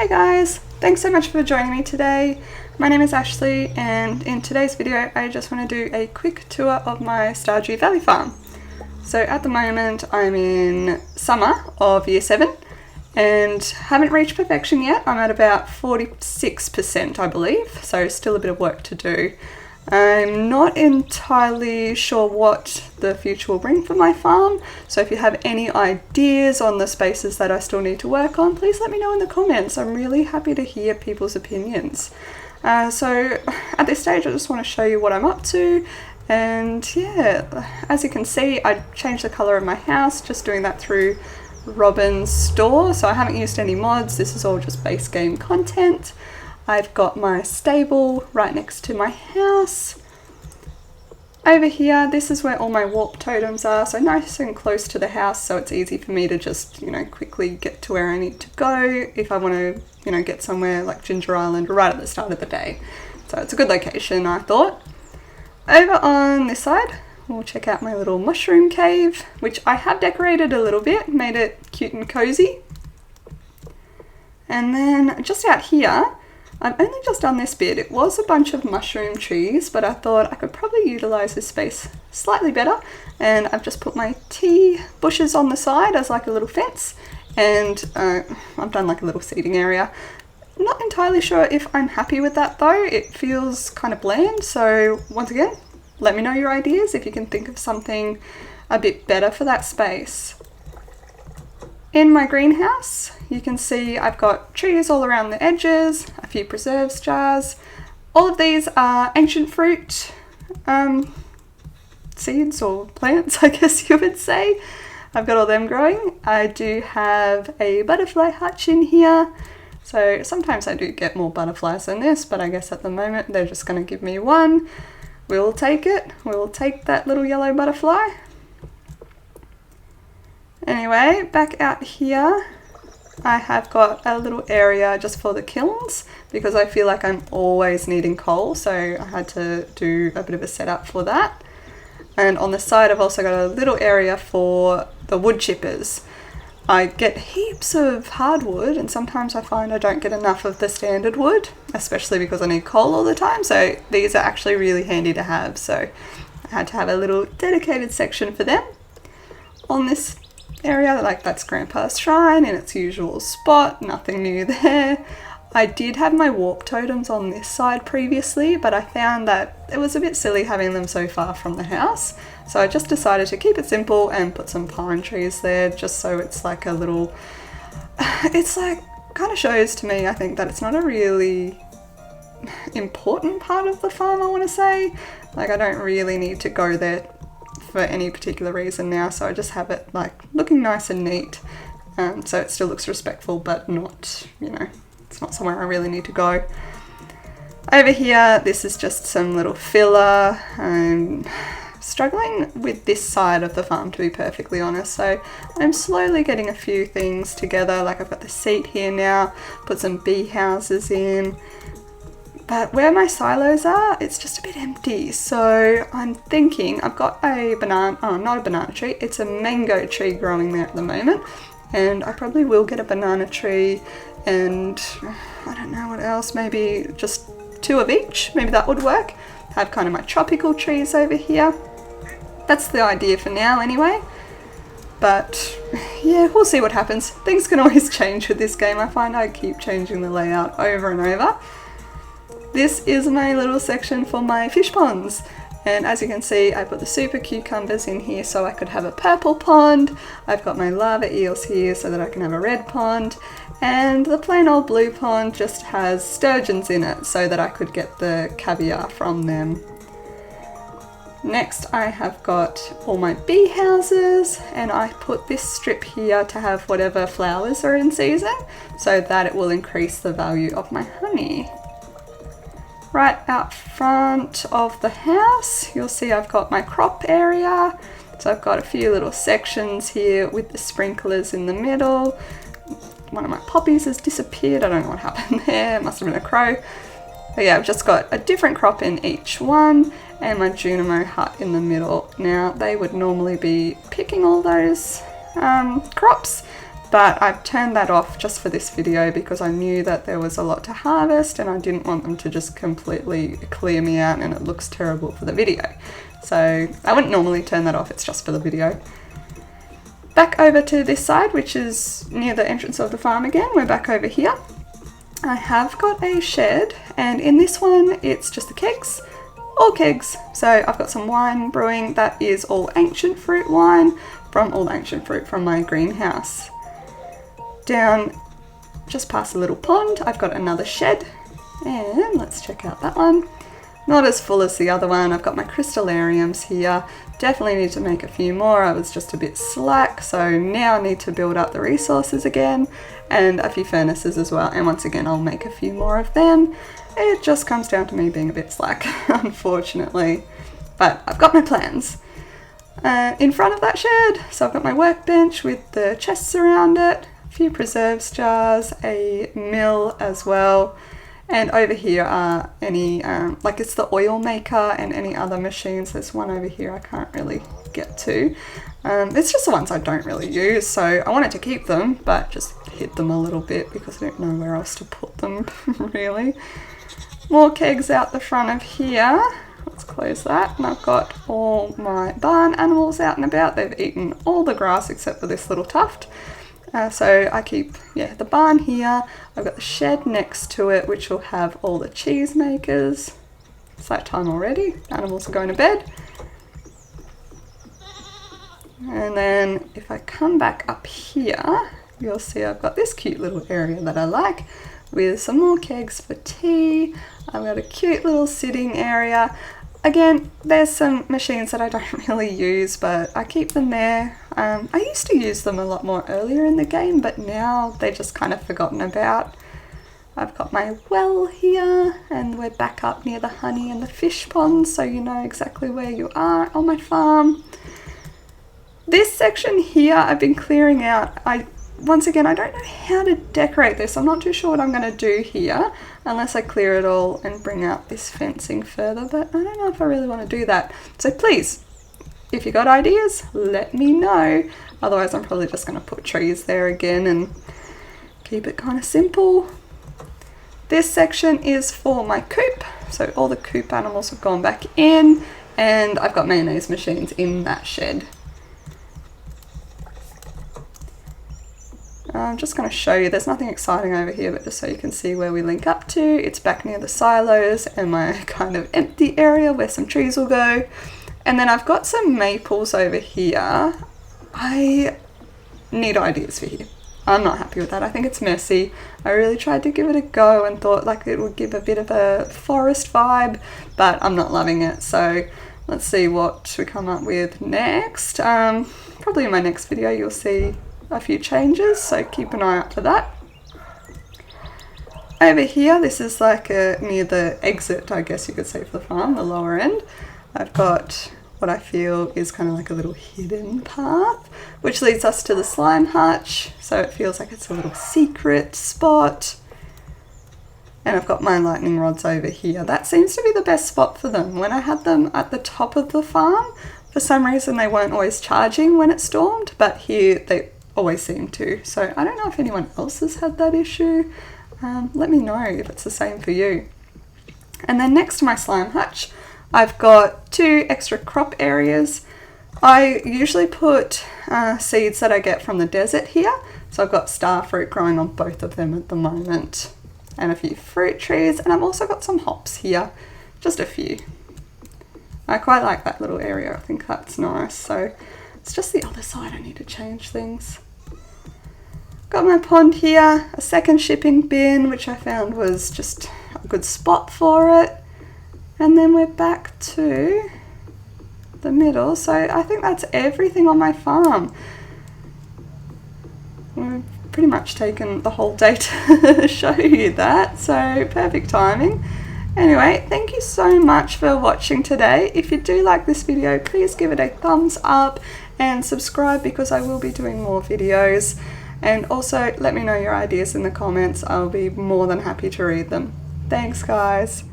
Hey guys, thanks so much for joining me today. My name is Ashley and in today's video I just want to do a quick tour of my Stardew Valley farm. So at the moment I'm in summer of year 7 and haven't reached perfection yet. I'm at about 46% I believe, so still a bit of work to do. I'm not entirely sure what the future will bring for my farm, so if you have any ideas on the spaces that I still need to work on, please let me know in the comments. I'm really happy to hear people's opinions. So at this stage I just want to show you what I'm up to, and yeah, as you can see I changed the colour of my house, just doing that through Robin's store, so I haven't used any mods, this is all just base game content. I've got my stable right next to my house. Over here, this is where all my warp totems are, so nice and close to the house, so it's easy for me to just, quickly get to where I need to go if I want to, get somewhere like Ginger Island right at the start of the day. So it's a good location, I thought. Over on this side, we'll check out my little mushroom cave, which I have decorated a little bit, made it cute and cozy. And then just out here, I've only just done this bit. It was a bunch of mushroom trees, but I thought I could probably utilise this space slightly better, and I've just put my tea bushes on the side as like a little fence, and I've done like a little seating area. I'm not entirely sure if I'm happy with that though. It feels kind of bland, so once again, let me know your ideas if you can think of something a bit better for that space. In my greenhouse, you can see I've got trees all around the edges, a few preserves jars. All of these are ancient fruit seeds or plants, I guess you would say. I've got all them growing. I do have a butterfly hutch in here. So sometimes I do get more butterflies than this, but I guess at the moment they're just going to give me one. We'll take it. We'll take that little yellow butterfly. Anyway, back out here, I have got a little area just for the kilns because I feel like I'm always needing coal, so I had to do a bit of a setup for that. And on the side I've also got a little area for the wood chippers. I get heaps of hardwood and sometimes I find I don't get enough of the standard wood, especially because I need coal all the time, so these are actually really handy to have, so I had to have a little dedicated section for them. On this area, like that's Grandpa's shrine in its usual spot, nothing new there. I did have my warp totems on this side previously, but I found that it was a bit silly having them so far from the house, so I just decided to keep it simple and put some pine trees there just so it's like a little, it's like kind of shows to me, I think, that it's not a really important part of the farm, I want to say. Like I don't really need to go there for any particular reason now, so I just have it like looking nice and neat, so it still looks respectful but not, it's not somewhere I really need to go. Over here, this is just some little filler. I'm struggling with this side of the farm, to be perfectly honest, so I'm slowly getting a few things together. Like I've got the seat here now, put some bee houses in. But where my silos are, it's just a bit empty, so I'm thinking I've got a banana, not a banana tree, it's a mango tree growing there at the moment, and I probably will get a banana tree and I don't know what else, maybe just 2 of each, maybe that would work. Have kind of my tropical trees over here. That's the idea for now anyway, but yeah, we'll see what happens. Things can always change with this game. I find I keep changing the layout over and over. This is my little section for my fish ponds, and as you can see I put the super cucumbers in here so I could have a purple pond. I've got my lava eels here so that I can have a red pond, and the plain old blue pond just has sturgeons in it so that I could get the caviar from them. Next I have got all my bee houses, and I put this strip here to have whatever flowers are in season so that it will increase the value of my honey. Right out front of the house, you'll see I've got my crop area. So I've got a few little sections here with the sprinklers in the middle. One of my poppies has disappeared. I don't know what happened there. It must have been a crow. But yeah, I've just got a different crop in each one, and my Junimo hut in the middle. Now, they would normally be picking all those crops, but I've turned that off just for this video because I knew that there was a lot to harvest and I didn't want them to just completely clear me out and it looks terrible for the video. So I wouldn't normally turn that off, it's just for the video. Back over to this side, which is near the entrance of the farm again, we're back over here. I have got a shed, and in this one it's just the kegs, all kegs. So I've got some wine brewing, that is all ancient fruit wine from all the ancient fruit from my greenhouse. Down just past a little pond, I've got another shed, and let's check out that one. Not as full as the other one. I've got my crystallariums here. Definitely need to make a few more. I was just a bit slack, so now I need to build up the resources again, and a few furnaces as well. And once again, I'll make a few more of them. It just comes down to me being a bit slack, unfortunately. But I've got my plans. In front of that shed, so I've got my workbench with the chests around it, a few preserves jars, a mill as well. And over here are any, like it's the oil maker and any other machines. There's one over here I can't really get to. It's just the ones I don't really use, so I wanted to keep them, but just hid them a little bit because I don't know where else to put them, really. More kegs out the front of here. Let's close that. And I've got all my barn animals out and about. They've eaten all the grass except for this little tuft. So I keep, the barn here. I've got the shed next to it, which will have all the cheese makers. It's that time already. Animals are going to bed. And then if I come back up here, you'll see I've got this cute little area that I like with some more kegs for tea. I've got a cute little sitting area. Again, there's some machines that I don't really use, but I keep them there. I used to use them a lot more earlier in the game, but now they're just kind of forgotten about. I've got my well here, and we're back up near the honey and the fish ponds, so you know exactly where you are on my farm. This section here I've been clearing out. Once again, I don't know how to decorate this. I'm not too sure what I'm going to do here unless I clear it all and bring out this fencing further, but I don't know if I really want to do that. So please, if you got ideas, let me know. Otherwise, I'm probably just going to put trees there again and keep it kind of simple. This section is for my coop. So all the coop animals have gone back in, and I've got mayonnaise machines in that shed. I'm just going to show you, there's nothing exciting over here, but just so you can see where we link up to. It's back near the silos and my kind of empty area where some trees will go. And then I've got some maples over here. I need ideas for here. I'm not happy with that. I think it's messy. I really tried to give it a go and thought like it would give a bit of a forest vibe, but I'm not loving it. So let's see what we come up with next. Probably in my next video you'll see a few changes, so keep an eye out for that. Over here, this is like near the exit, I guess you could say, for the farm, the lower end. I've got what I feel is kind of like a little hidden path, which leads us to the slime hutch, so it feels like it's a little secret spot. And I've got my lightning rods over here. That seems to be the best spot for them. When I had them at the top of the farm, for some reason they weren't always charging when it stormed, but here they always seem to. So I don't know if anyone else has had that issue. Let me know if it's the same for you. And then next to my slime hutch, I've got 2 extra crop areas. I usually put seeds that I get from the desert here. So I've got star fruit growing on both of them at the moment, and a few fruit trees, and I've also got some hops here, just a few. I quite like that little area. I think that's nice. So it's just the other side I need to change things. Got my pond here, a second shipping bin, which I found was just a good spot for it. And then we're back to the middle. So I think that's everything on my farm. We've pretty much taken the whole day to show you that, so perfect timing. Anyway, thank you so much for watching today. If you do like this video, please give it a thumbs up and subscribe because I will be doing more videos. And also let me know your ideas in the comments. I'll be more than happy to read them. Thanks guys.